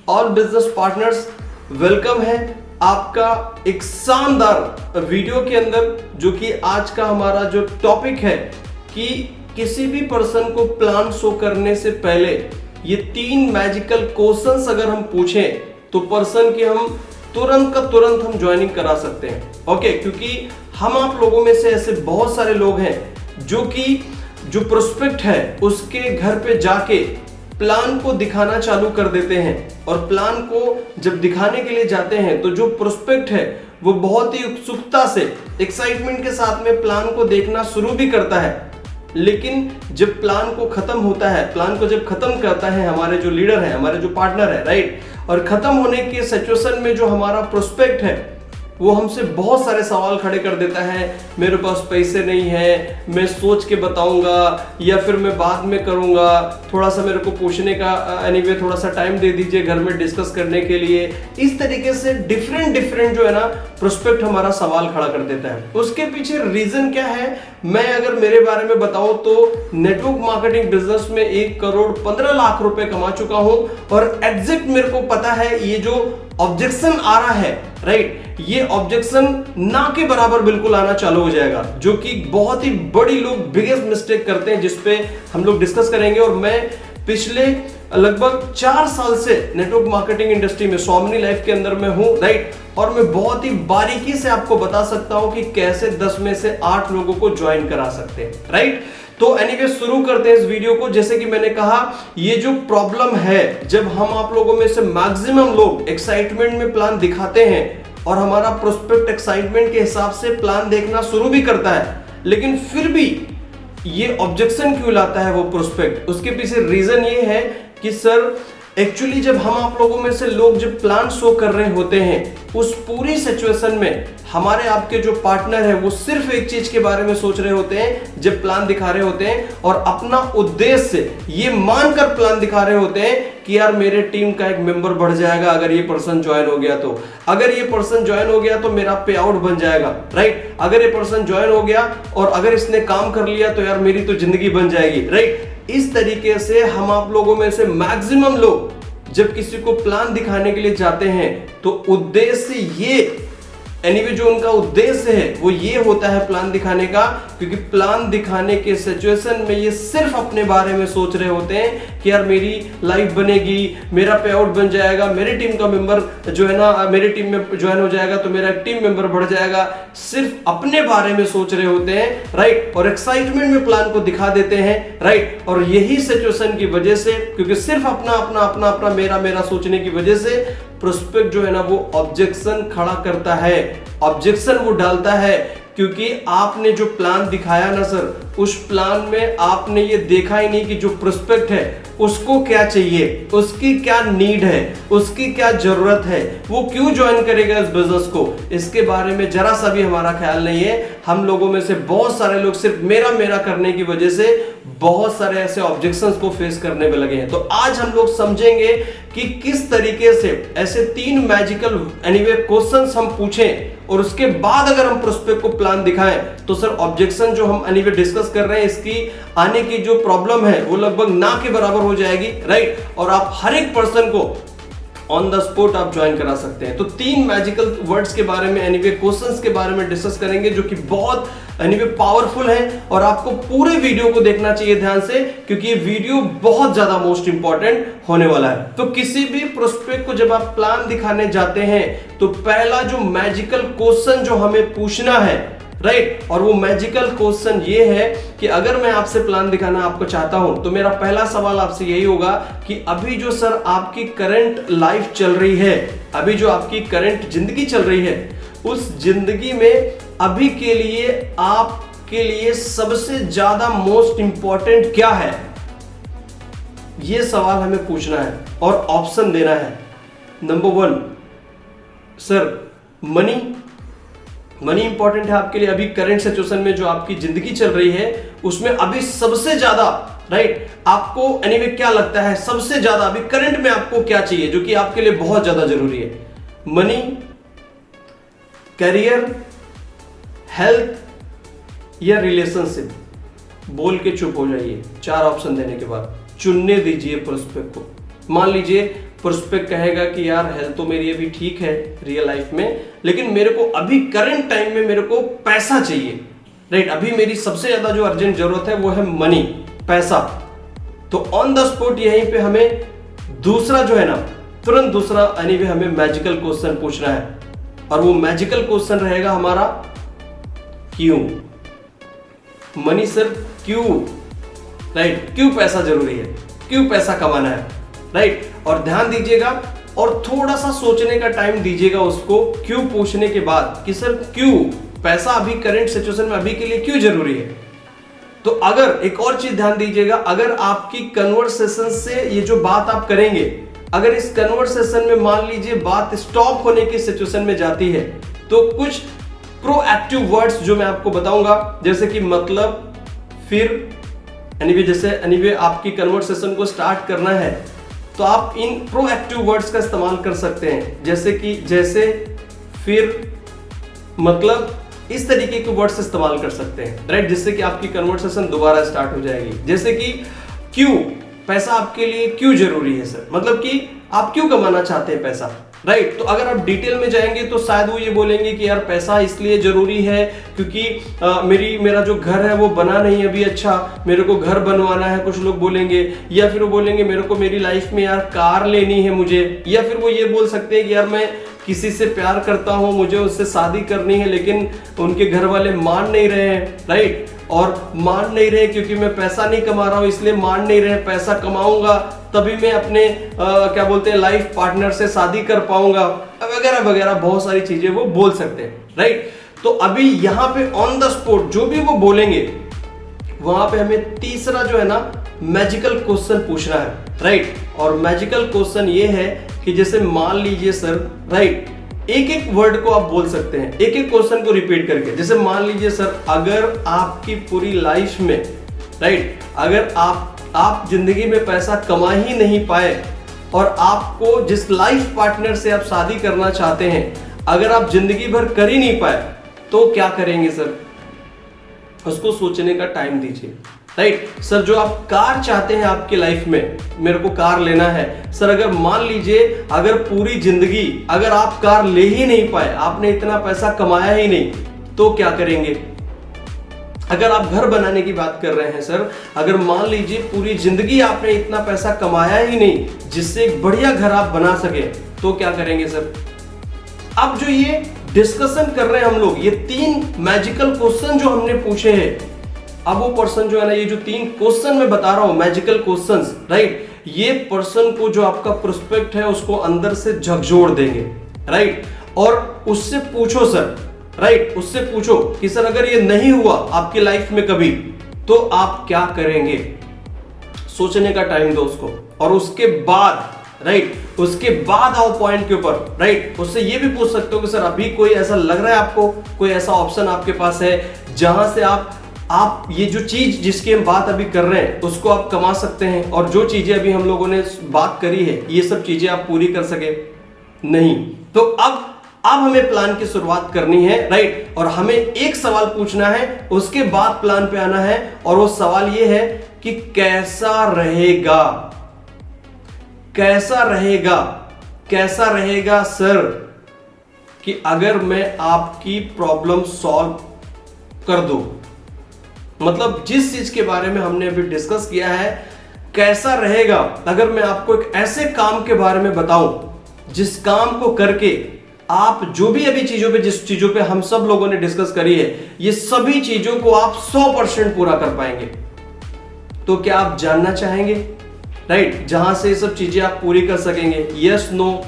All business partners, welcome है आपका एक शानदार वीडियो के अंदर, जो कि आज का हमारा जो टॉपिक है कि किसी भी पर्सन को प्लान शो करने से पहले ये 3 मैजिकल क्वेश्चंस अगर हम पूछें तो पर्सन की हम तुरंत का तुरंत हम ज्वाइनिंग करा सकते हैं। ओके, क्योंकि हम आप लोगों में से ऐसे बहुत सारे लोग हैं जो प्रोस्पेक्ट है उसके घर पे जाके प्लान को दिखाना चालू कर देते हैं, और प्लान को जब दिखाने के लिए जाते हैं तो जो प्रोस्पेक्ट है वो बहुत ही उत्सुकता से, एक्साइटमेंट के साथ में प्लान को देखना शुरू भी करता है। लेकिन जब प्लान को खत्म होता है, प्लान को जब खत्म करता है हमारे जो लीडर है, हमारे जो पार्टनर है, राइट, और खत्म होने के सिचुएशन में जो हमारा प्रोस्पेक्ट है वो हमसे बहुत सारे सवाल खड़े कर देता है। मेरे पास पैसे नहीं है, मैं सोच के बताऊंगा, या फिर मैं बाद में करूंगा, थोड़ा सा मेरे को पूछने का एनीवे थोड़ा सा टाइम दे दीजिए घर में डिस्कस करने के लिए। इस तरीके से डिफरेंट जो है ना प्रोस्पेक्ट हमारा सवाल खड़ा कर देता है। उसके पीछे रीजन क्या है, मैं अगर मेरे बारे में बताऊं तो नेटवर्क मार्केटिंग बिजनेस में 1 करोड़ 15 लाख रुपए कमा चुका हूं, और एग्जैक्ट मेरे को पता है ये जो ऑब्जेक्शन आ रहा है, राइट, ये ऑब्जेक्शन ना के बराबर बिल्कुल आना चालू हो जाएगा, जो कि बहुत ही बड़ी लोग बिगेस्ट मिस्टेक करते हैं, जिसपे हम लोग डिस्कस करेंगे। और मैं पिछले लगभग 4 साल से नेटवर्क मार्केटिंग इंडस्ट्री में, स्वामिनी लाइफ के अंदर में हूं, राइट, और मैं बहुत ही बारीकी से आपको बता सकता हूं कि कैसे 10 में से 8 लोगों को ज्वाइन करा सकते हैं, राइट। तो एनीवे शुरू करते हैं इस वीडियो को। जैसे कि मैंने कहा, ये जो प्रॉब्लम है, जब हम आप लोगों में से मैक्सिमम लोग एक्साइटमेंट में प्लान दिखाते हैं और हमारा प्रोस्पेक्ट एक्साइटमेंट के हिसाब से प्लान देखना शुरू भी करता है, लेकिन फिर भी ये ऑब्जेक्शन क्यों लाता है वो प्रोस्पेक्ट, उसके पीछे रीजन ये है कि सर एक्चुअली जब हम आप लोगों में से लोग जब प्लान शो कर रहे होते हैं, उस पूरी सिचुएशन में हमारे आपके जो पार्टनर है वो सिर्फ एक चीज के बारे में सोच रहे होते हैं जब प्लान दिखा रहे होते हैं, और अपना उद्देश्य ये मानकर प्लान दिखा रहे होते हैं कि यार मेरे टीम का एक मेंबर बढ़ जाएगा अगर ये पर्सन ज्वाइन हो गया तो, अगर ये पर्सन ज्वाइन हो गया तो मेरा पे आउट बन जाएगा, राइट, अगर ये पर्सन ज्वाइन हो गया और अगर इसने काम कर लिया तो यार मेरी तो जिंदगी बन जाएगी, राइट। इस तरीके से हम आप लोगों में से मैक्सिमम लोग जब किसी को प्लान दिखाने के लिए जाते हैं तो उद्देश्य ये एनीवे जो उनका उद्देश्य है वो ये होता है प्लान दिखाने का, क्योंकि प्लान दिखाने के सिचुएशन में ये सिर्फ अपने बारे में सोच रहे होते हैं कि यार मेरी लाइफ बनेगी, मेरा पे आउट बन जाएगा, मेरी टीम का मेंबर जो है ना मेरी टीम में ज्वाइन हो जाएगा तो मेरा टीम मेंबर बढ़ जाएगा। सिर्फ अपने बारे में सोच रहे होते हैं, राइट, और एक्साइटमेंट में प्लान को दिखा देते हैं, राइट। और यही सिचुएशन की वजह से, क्योंकि सिर्फ अपना अपना अपना अपना मेरा सोचने की वजह से प्रोस्पेक्ट जो है ना वो ऑब्जेक्शन खड़ा करता है, ऑब्जेक्शन वो डालता है, क्योंकि आपने जो प्लान दिखाया ना सर, उस प्लान में आपने ये देखा ही नहीं कि जो प्रोस्पेक्ट है उसको क्या चाहिए, उसकी क्या नीड है, उसकी क्या जरूरत है, वो क्यों ज्वाइन करेगा इस बिजनेस को, इसके बारे में जरा सा भी हमारा ख्याल नहीं है। हम लोगों में से बहुत सारे लोग सिर्फ मेरा करने की वजह से बहुत सारे ऐसे ऑब्जेक्शंस को फेस करने में लगे हैं। तो आज हम लोग समझेंगे कि किस तरीके से ऐसे 3 मैजिकल एनीवे क्वेश्चंस हम पूछें, और उसके बाद अगर हम प्रोस्पेक्ट को प्लान दिखाएं तो सर ऑब्जेक्शन जो हम एनीवे डिस्कस कर रहे हैं, इसकी आने की जो प्रॉब्लम है वो लगभग ना के बराबर हो जाएगी, राइट, और आप हर एक पर्सन को ऑन द स्पॉट आप ज्वाइन करा सकते हैं। तो 3 मैजिकल वर्ड्स के बारे में एनीवे क्वेश्चंस के बारे में डिस्कस करेंगे, जो कि बहुत एनीवे पावरफुल है, और आपको पूरे वीडियो को देखना चाहिए ध्यान से, क्योंकि ये वीडियो बहुत ज्यादा मोस्ट इंपॉर्टेंट होने वाला है। तो किसी भी प्रोस्पेक्ट को जब आप प्लान दिखाने जाते हैं तो पहला जो मैजिकल क्वेश्चन जो हमें पूछना है, राइट, और वो मैजिकल क्वेश्चन ये है कि अगर मैं आपसे प्लान दिखाना आपको चाहता हूं तो मेरा पहला सवाल आपसे यही होगा कि अभी जो सर आपकी करंट लाइफ चल रही है, अभी जो आपकी करंट जिंदगी चल रही है, उस जिंदगी में अभी के लिए आपके लिए सबसे ज्यादा मोस्ट इंपॉर्टेंट क्या है, ये सवाल हमें पूछना है और ऑप्शन देना है। नंबर 1 सर मनी इंपॉर्टेंट है आपके लिए, अभी करंट सिचुएशन में जो आपकी जिंदगी चल रही है उसमें अभी सबसे ज्यादा, राइट, आपको एनीवे क्या लगता है सबसे ज्यादा अभी करंट में आपको क्या चाहिए जो कि आपके लिए बहुत ज्यादा जरूरी है? मनी, करियर, हेल्थ या रिलेशनशिप? बोल के चुप हो जाइए 4 ऑप्शन देने के बाद, चुनने दीजिए प्रोस्पेक्ट को। मान लीजिए प्रोस्पेक्ट कहेगा कि यार हेल्थ तो मेरी अभी ठीक है रियल लाइफ में, लेकिन मेरे को अभी करंट टाइम में मेरे को पैसा चाहिए, राइट। अभी मेरी सबसे ज्यादा जो अर्जेंट जरूरत है वो है मनी, पैसा। तो ऑन द स्पॉट यहीं पे हमें दूसरा जो है ना, तुरंत दूसरा एनीवे हमें मैजिकल क्वेश्चन पूछना है, और वो मैजिकल क्वेश्चन रहेगा हमारा क्यों। मनी सर क्यों, राइट, क्यों पैसा जरूरी है, क्यों पैसा कमाना है, राइट। और ध्यान दीजिएगा और थोड़ा सा सोचने का टाइम दीजिएगा उसको क्यों पूछने के बाद कि सर क्यों पैसा अभी करंट सिचुएशन में अभी के लिए क्यों जरूरी है। तो अगर एक और चीज ध्यान दीजिएगा, अगर आपकी कन्वर्सेशन से ये जो बात आप करेंगे, अगर इस कन्वर्सेशन में मान लीजिए बात स्टॉप होने की सिचुएशन में जाती है, तो कुछ प्रोएक्टिव वर्ड्स जो मैं आपको बताऊंगा, जैसे कि मतलब, फिर, एनीवे, जैसे एनीवे आपकी कन्वर्सेशन को स्टार्ट करना है तो आप इन प्रोएक्टिव वर्ड्स का इस्तेमाल कर सकते हैं, जैसे कि जैसे, फिर, मतलब, इस तरीके के वर्ड्स इस्तेमाल कर सकते हैं, राइट, जिससे कि आपकी कन्वर्सेशन दोबारा स्टार्ट हो जाएगी। जैसे कि क्यों पैसा आपके लिए क्यों जरूरी है सर, मतलब कि आप क्यों कमाना चाहते हैं पैसा, राइट। तो अगर आप डिटेल में जाएंगे तो शायद वो ये बोलेंगे कि यार पैसा इसलिए जरूरी है क्योंकि मेरा जो घर है वो बना नहीं अभी अच्छा, मेरे को घर बनवाना है, कुछ लोग बोलेंगे। या फिर वो बोलेंगे मेरे को मेरी लाइफ में यार कार लेनी है मुझे। या फिर वो ये बोल सकते हैं कि यार मैं किसी से प्यार करता हूं, मुझे उससे शादी करनी है, लेकिन उनके घर वाले मान नहीं रहे हैं, राइट। और मान नहीं रहे क्योंकि मैं पैसा नहीं कमा रहा हूं, इसलिए मान नहीं रहे, पैसा कमाऊंगा तभी मैं अपने क्या बोलते हैं लाइफ पार्टनर से शादी कर पाऊंगा, वगैरह वगैरह बहुत सारी चीजें वो बोल सकते हैं, राइट। तो अभी यहाँ पे ऑन द स्पॉट जो भी वो बोलेंगे वहां पे हमें तीसरा जो है ना मैजिकल क्वेश्चन पूछना है, राइट। और मैजिकल क्वेश्चन ये है कि जैसे मान लीजिए सर, राइट, एक एक वर्ड को आप बोल सकते हैं, एक एक क्वेश्चन को रिपीट करके। जैसे मान लीजिए सर, अगर आपकी पूरी लाइफ में, राइट, अगर आप जिंदगी में पैसा कमा ही नहीं पाए और आपको जिस लाइफ पार्टनर से आप शादी करना चाहते हैं अगर आप जिंदगी भर कर ही नहीं पाए तो क्या करेंगे सर, उसको सोचने का टाइम दीजिए, राइट। सर जो आप कार चाहते हैं आपके लाइफ में, मेरे को कार लेना है सर, अगर मान लीजिए अगर पूरी जिंदगी अगर आप कार ले ही नहीं पाए, आपने इतना पैसा कमाया ही नहीं, तो क्या करेंगे। अगर आप घर बनाने की बात कर रहे हैं सर, अगर मान लीजिए पूरी जिंदगी आपने इतना पैसा कमाया ही नहीं जिससे एक बढ़िया घर आप बना सके, तो क्या करेंगे सर। अब जो ये डिस्कशन कर रहे हैं हम लोग, ये 3 मैजिकल क्वेश्चन जो हमने पूछे हैं, अब वो पर्सन जो है ना, ये जो 3 क्वेश्चन मैं बता रहा हूं मैजिकल क्वेश्चंस, राइट, ये पर्सन को जो आपका प्रोस्पेक्ट है उसको अंदर से झकझोर देंगे, राइट। और उससे पूछो सर, राइट, उससे पूछो कि सर अगर ये नहीं हुआ आपकी लाइफ में कभी तो आप क्या करेंगे। सोचने का टाइम दो उसको, और उसके बाद, राइट, उसके बाद आओ पॉइंट के ऊपर, राइट। उससे ये भी पूछ सकते हो कि सर अभी कोई ऐसा लग रहा है आपको, कोई ऐसा ऑप्शन आपके पास है जहां से आप ये जो चीज जिसकी हम बात अभी कर रहे हैं उसको आप कमा सकते हैं, और जो चीजें अभी हम लोगों ने बात करी है ये सब चीजें आप पूरी कर सके नहीं। तो अब हमें प्लान की शुरुआत करनी है, राइट। और हमें एक सवाल पूछना है, उसके बाद प्लान पे आना है, और वो सवाल ये है कि कैसा रहेगा, कैसा रहेगा, कैसा रहेगा सर कि अगर मैं आपकी प्रॉब्लम सॉल्व कर दूं। मतलब जिस चीज के बारे में हमने अभी डिस्कस किया है, कैसा रहेगा अगर मैं आपको एक ऐसे काम के बारे में बताऊं जिस काम को करके आप जो भी अभी जिस चीजों पे हम सब लोगों ने डिस्कस करी है, ये सभी चीजों को आप 100% पूरा कर पाएंगे। तो क्या आप जानना चाहेंगे, राइट, जहां से ये सब चीजें आप पूरी कर सकेंगे। यस नो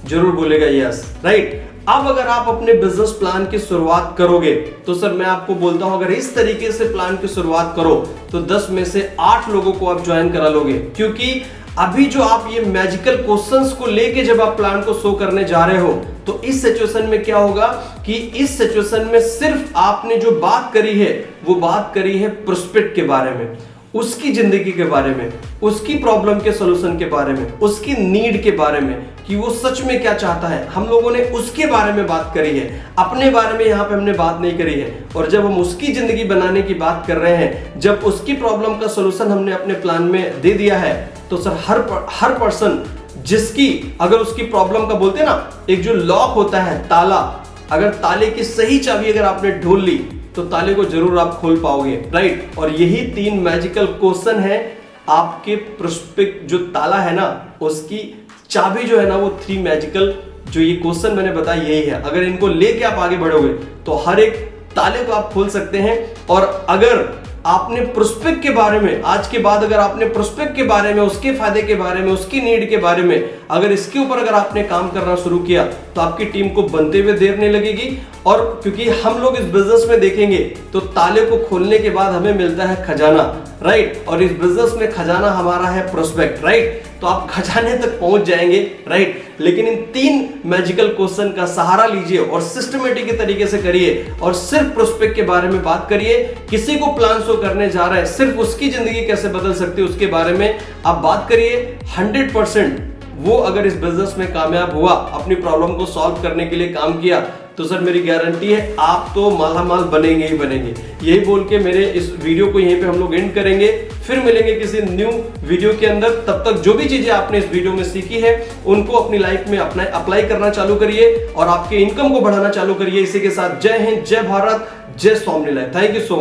जरूर बोलेगा यस, राइट। अब अगर आप अपने बिजनेस प्लान की शुरुआत करोगे तो सर मैं आपको बोलता हूं अगर इस तरीके से प्लान की शुरुआत करो तो 10 में से 8 लोगों को आप ज्वाइन करा लोगे, क्योंकि अभी जो आप ये मैजिकल क्वेश्चंस को लेके जब आप प्लान को शो करने जा रहे हो तो इस सिचुएशन में क्या होगा कि इस सिचुएशन में सिर्फ आपने जो बात करी है वो बात करी है प्रोस्पेक्ट के बारे में, उसकी जिंदगी के बारे में, उसकी प्रॉब्लम के सॉल्यूशन के बारे में, उसकी नीड के बारे में कि वो सच में क्या चाहता है। हम लोगों ने उसके बारे में बात करी है, अपने बारे में यहाँ पे हमने बात नहीं करी है। और जब हम उसकी जिंदगी बनाने की बात कर रहे हैं, जब उसकी प्रॉब्लम का सॉल्यूशन हमने अपने प्लान में दे दिया है, तो सर हर पर्सन जिसकी अगर उसकी प्रॉब्लम का बोलते हैं ना, एक जो लॉक होता है ताला, अगर ताले की सही चाबी अगर आपने ढूंढ ली तो ताले को जरूर आप खोल पाओगे, राइट। और यही 3 मैजिकल क्वेश्चन है आपके प्रोस्पेक्ट जो ताला है ना, उसकी चाबी जो है ना, वो 3 मैजिकल जो ये क्वेश्चन मैंने बताया यही है। अगर इनको लेके आप आगे बढ़ोगे तो हर एक ताले को आप खोल सकते हैं। और अगर आपने प्रोस्पेक्ट के बारे में आज के बाद अगर आपने प्रोस्पेक्ट के बारे में, उसके फायदे के बारे में, उसकी नीड के बारे में अगर इसके ऊपर अगर आपने काम करना शुरू किया तो आपकी टीम को बनते हुए देर नहीं लगेगी। और क्योंकि हम लोग इस बिजनेस में देखेंगे तो ताले को खोलने के बाद हमें मिलता है खजाना, राइट। और इस बिजनेस में खजाना हमारा है प्रोस्पेक्ट, राइट। तो आप खजाने तक पहुंच जाएंगे, राइट। लेकिन इन 3 मैजिकल क्वेश्चन का सहारा लीजिए और सिस्टमेटिक के तरीके से करिए और सिर्फ प्रोस्पेक्ट के बारे में बात करिए। किसी को प्लान शो करने जा रहा है, सिर्फ उसकी जिंदगी कैसे बदल सकती है उसके बारे में आप बात करिए। 100% वो अगर इस बिजनेस में कामयाब हुआ, अपनी प्रॉब्लम को सॉल्व करने के लिए काम किया, तो सर मेरी गारंटी है आप तो मालामाल बनेंगे ही बनेंगे। यही बोल के मेरे इस वीडियो को यहीं पे हम लोग एंड करेंगे। फिर मिलेंगे किसी न्यू वीडियो के अंदर। तब तक जो भी चीजें आपने इस वीडियो में सीखी है उनको अपनी लाइफ में अपना अप्लाई करना चालू करिए और आपके इनकम को बढ़ाना चालू करिए। इसी के साथ जय हिंद, जय भारत, जय Swaminarayan. Thank you so much.